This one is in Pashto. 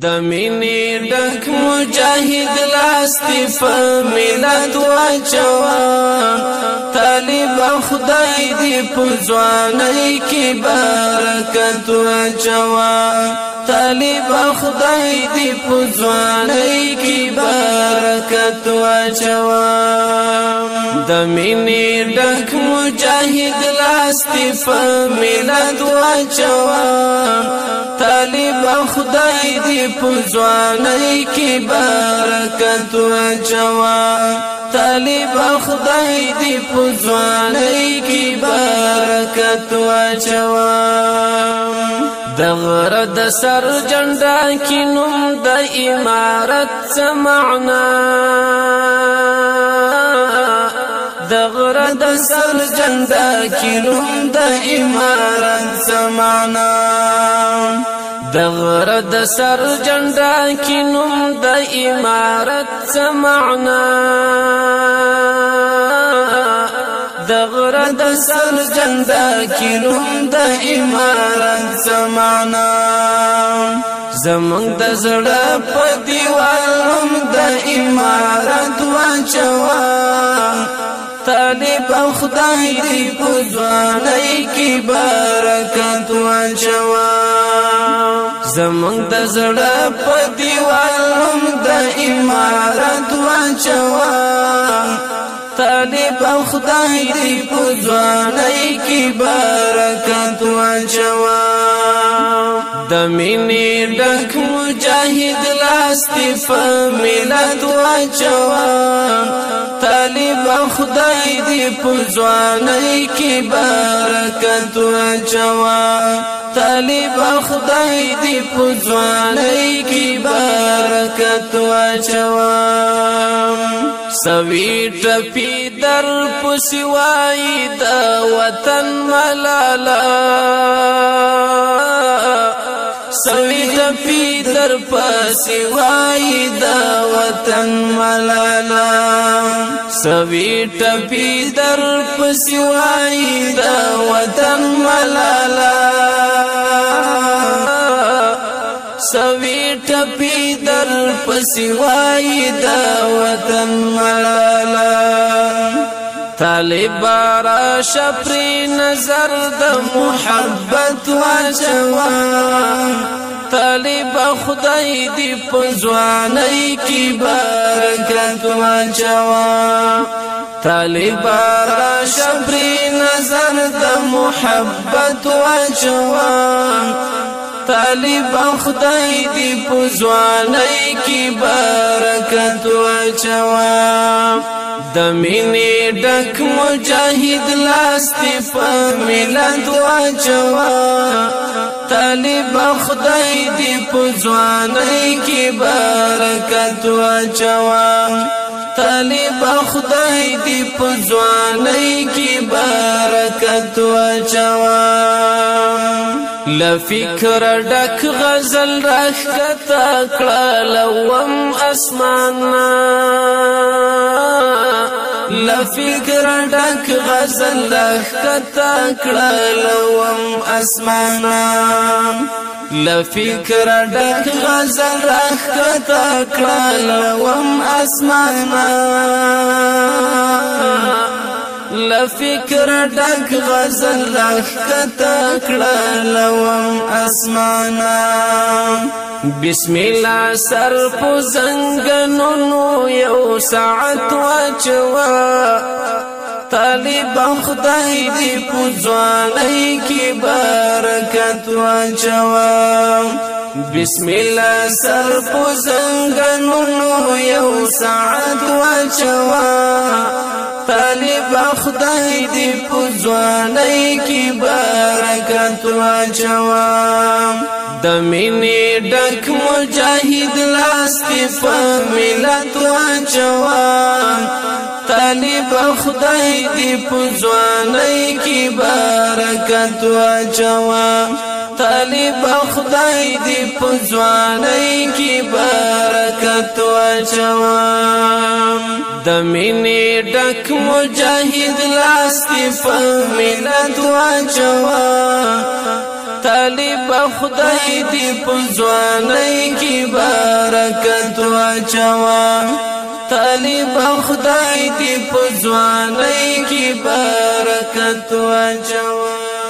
د مینې ډک مجاهد لاس دې په ملت واچوه طالب خدای دې په ځوانۍ کې برکت واچوه طالب خدای دې په ځوانۍ کې برکت واچوه د مینې ډک مجاهد لاس دې په ملت واچوه طالب خدای دې په ځوانۍ کې برکت واچوه طالب خدای دې په ځوانۍ کې برکت واچوه د غره د سر جنډا کې نوم د امارت څه معنا د غره د سر جنډا کې نوم د امارت څه معنا د غره د سر جنډا کې نوم د امارت څه معنا د غره د سر جنډا کې نوم د امارت څه معنا زمونږ د زړه په دیوال نوم د امارت واچوه طالب خدای دې په ځوانۍ کې برکت واچوه زمونږ د زړه په دیوال نوم د امارت واچوه طالب خدای دې په ځوانۍ کې برکت واچوه د مینې ډک مجاهد لاس دې په ملت واچوه طالب خدای دې په ځوانۍ کې برکت واچوه طالب خدای دې په ځوانۍ کې برکت واچوه سوي ټپي در پسې وایي د وطن ملاله سوي ټپي در پسې وایي د وطن ملاله سوي ټپي در پسې وایي د وطن ملاله سوي ټپي در پسې وایي د وطن ملاله طالب راشه پرې نظر د محبت واچوه طالب خدای دې په ځوانۍ کې برکت واچوه طالب راشه پرې نظر د محبت واچوه طالب خدای دې په ځوانۍ کې برکت واچوه د مینې ډک مجاهد لاس دې په ملت واچوه طالب خدای دې په ځوانۍ کې برکت واچوه طالب خدای دې په ځوانۍ کې برکت واچوه لفکر ډک غزل راښکته کړه لوم اسمانه لفکر ډک غزل راښکته کړه لوم اسمانه لفکر ډک غزل راښکته کړه لوم اسمانه لفکر ډک غزل راښکته کړه لوم اسمانه بسم الله سر په زنګنونو یو ساعت واچوه طالب خدای دې په ځوانۍ کې برکت واچوه بسم الله سر په زنګنونو یو ساعت واچوه طالب خدای دې په ځوانۍ کې برکت واچوه د مینې ډک مجاهد لاس دې په ملت واچوه طالب خدای دې په ځوانۍ کې برکت واچوه طالب خدای دې په ځوانۍ کې برکت واچوه د مینې ډک مجاهد لاس دې په ملت واچوه طالب خدای دی پزوانای کی برکت واچوا طالب خدای دی پزوانای کی برکت واچوا